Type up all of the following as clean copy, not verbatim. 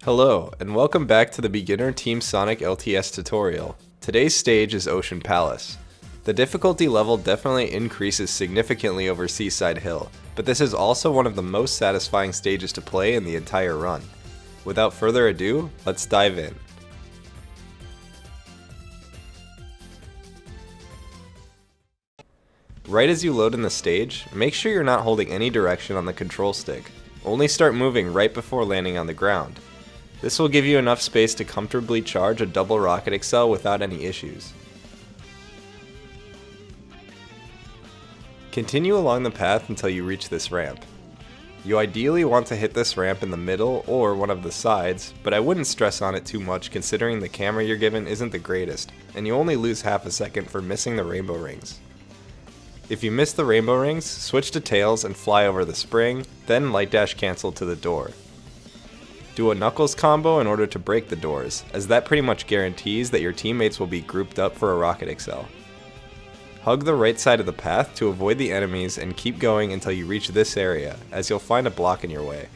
Hello, and welcome back to the Beginner Team Sonic LTS tutorial. Today's stage is Ocean Palace. The difficulty level definitely increases significantly over Seaside Hill, but this is also one of the most satisfying stages to play in the entire run. Without further ado, let's dive in. Right as you load in the stage, make sure you're not holding any direction on the control stick. Only start moving right before landing on the ground. This will give you enough space to comfortably charge a double rocket accel without any issues. Continue along the path until you reach this ramp. You ideally want to hit this ramp in the middle or one of the sides, but I wouldn't stress on it too much considering the camera you're given isn't the greatest, and you only lose half a second for missing the rainbow rings. If you miss the rainbow rings, switch to tails and fly over the spring, then light dash cancel to the door. Do a knuckles combo in order to break the doors, as that pretty much guarantees that your teammates will be grouped up for a rocket accel. Hug the right side of the path to avoid the enemies and keep going until you reach this area, as you'll find a block in your way.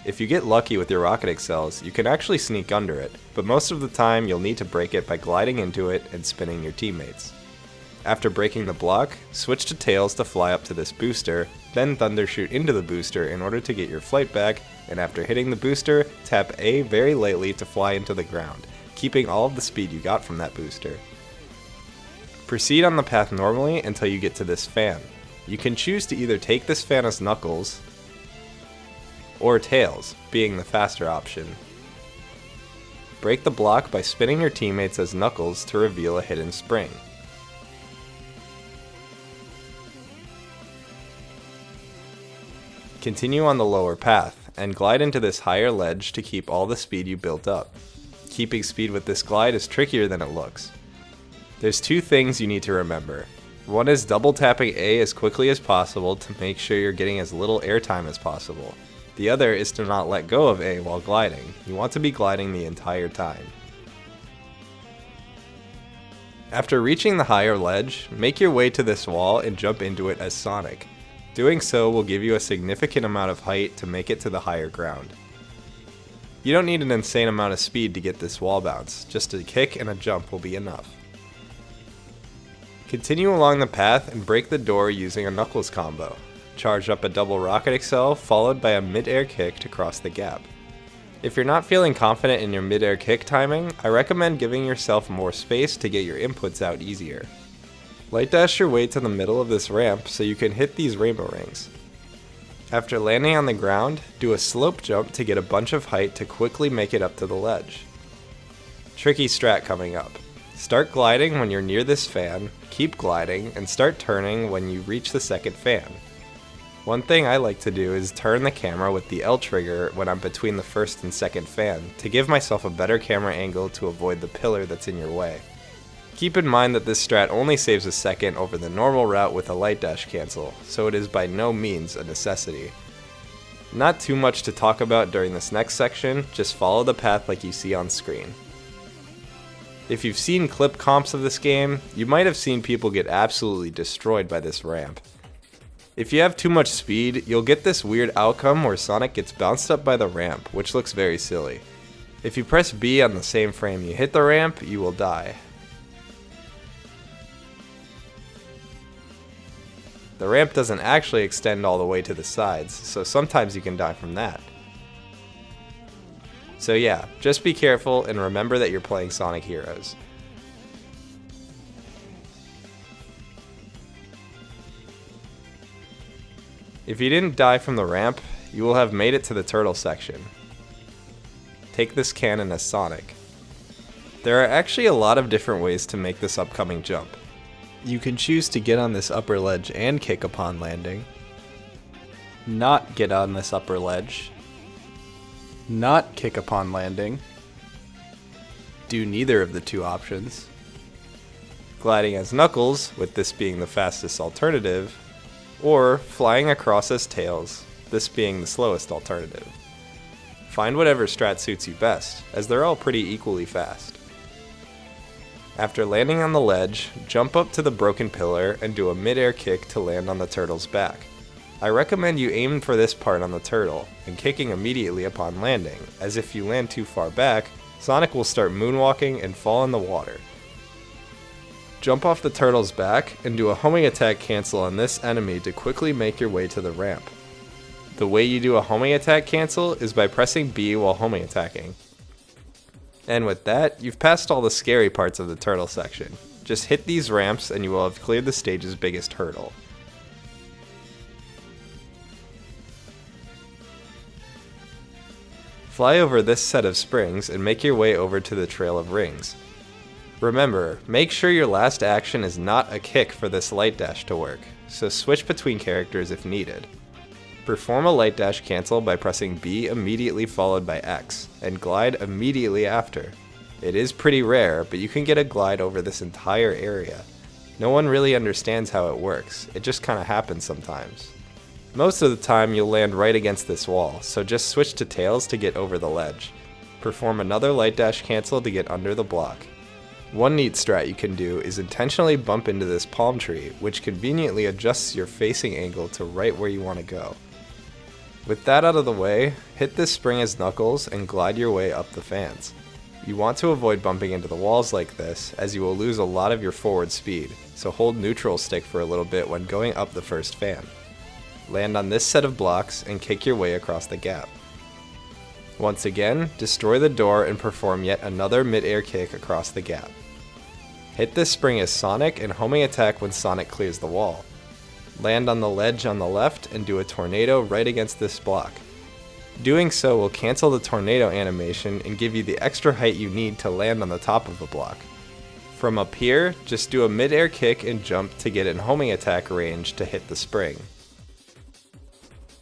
If you get lucky with your rocket accels, you can actually sneak under it, but most of the time you'll need to break it by gliding into it and spinning your teammates. After breaking the block, switch to tails to fly up to this booster, then thundershoot into the booster in order to get your flight back, and after hitting the booster, tap A very lightly to fly into the ground, keeping all of the speed you got from that booster. Proceed on the path normally until you get to this fan. You can choose to either take this fan as Knuckles, or Tails, being the faster option. Break the block by spinning your teammates as Knuckles to reveal a hidden spring. Continue on the lower path, and glide into this higher ledge to keep all the speed you built up. Keeping speed with this glide is trickier than it looks. There's two things you need to remember. One is double tapping A as quickly as possible to make sure you're getting as little airtime as possible. The other is to not let go of A while gliding. You want to be gliding the entire time. After reaching the higher ledge, make your way to this wall and jump into it as Sonic. Doing so will give you a significant amount of height to make it to the higher ground. You don't need an insane amount of speed to get this wall bounce, just a kick and a jump will be enough. Continue along the path and break the door using a knuckles combo. Charge up a double rocket accel followed by a mid-air kick to cross the gap. If you're not feeling confident in your mid-air kick timing, I recommend giving yourself more space to get your inputs out easier. Light dash your way to the middle of this ramp so you can hit these rainbow rings. After landing on the ground, do a slope jump to get a bunch of height to quickly make it up to the ledge. Tricky strat coming up. Start gliding when you're near this fan, keep gliding, and start turning when you reach the second fan. One thing I like to do is turn the camera with the L trigger when I'm between the first and second fan to give myself a better camera angle to avoid the pillar that's in your way. Keep in mind that this strat only saves a second over the normal route with a light dash cancel, so it is by no means a necessity. Not too much to talk about during this next section, just follow the path like you see on screen. If you've seen clip comps of this game, you might have seen people get absolutely destroyed by this ramp. If you have too much speed, you'll get this weird outcome where Sonic gets bounced up by the ramp, which looks very silly. If you press B on the same frame you hit the ramp, you will die. The ramp doesn't actually extend all the way to the sides, so sometimes you can die from that. So yeah, just be careful and remember that you're playing Sonic Heroes. If you didn't die from the ramp, you will have made it to the turtle section. Take this cannon as Sonic. There are actually a lot of different ways to make this upcoming jump. You can choose to get on this upper ledge and kick upon landing, not get on this upper ledge, not kick upon landing, do neither of the two options, gliding as Knuckles, with this being the fastest alternative, or flying across as Tails, this being the slowest alternative. Find whatever strat suits you best, as they're all pretty equally fast. After landing on the ledge, jump up to the broken pillar and do a mid-air kick to land on the turtle's back. I recommend you aim for this part on the turtle, and kicking immediately upon landing, as if you land too far back, Sonic will start moonwalking and fall in the water. Jump off the turtle's back and do a homing attack cancel on this enemy to quickly make your way to the ramp. The way you do a homing attack cancel is by pressing B while homing attacking. And with that, you've passed all the scary parts of the turtle section. Just hit these ramps and you will have cleared the stage's biggest hurdle. Fly over this set of springs and make your way over to the trail of rings. Remember, make sure your last action is not a kick for this light dash to work, so switch between characters if needed. Perform a light dash cancel by pressing B immediately followed by X, and glide immediately after. It is pretty rare, but you can get a glide over this entire area. No one really understands how it works, it just kinda happens sometimes. Most of the time you'll land right against this wall, so just switch to tails to get over the ledge. Perform another light dash cancel to get under the block. One neat strat you can do is intentionally bump into this palm tree, which conveniently adjusts your facing angle to right where you want to go. With that out of the way, hit this spring as Knuckles and glide your way up the fans. You want to avoid bumping into the walls like this, as you will lose a lot of your forward speed, so hold neutral stick for a little bit when going up the first fan. Land on this set of blocks and kick your way across the gap. Once again, destroy the door and perform yet another mid-air kick across the gap. Hit this spring as Sonic and homing attack when Sonic clears the wall. Land on the ledge on the left and do a tornado right against this block. Doing so will cancel the tornado animation and give you the extra height you need to land on the top of the block. From up here, just do a mid-air kick and jump to get in homing attack range to hit the spring.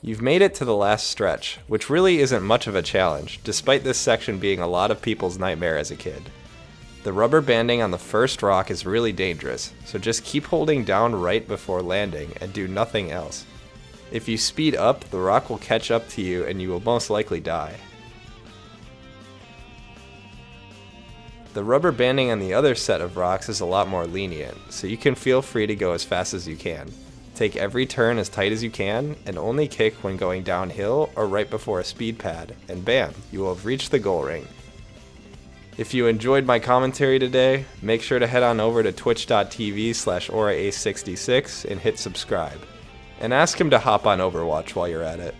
You've made it to the last stretch, which really isn't much of a challenge, despite this section being a lot of people's nightmare as a kid. The rubber banding on the first rock is really dangerous, so just keep holding down right before landing and do nothing else. If you speed up, the rock will catch up to you and you will most likely die. The rubber banding on the other set of rocks is a lot more lenient, so you can feel free to go as fast as you can. Take every turn as tight as you can, and only kick when going downhill or right before a speed pad, and bam, you will have reached the goal ring. If you enjoyed my commentary today, make sure to head on over to twitch.tv/AuraAce66 and hit subscribe. And ask him to hop on Overwatch while you're at it.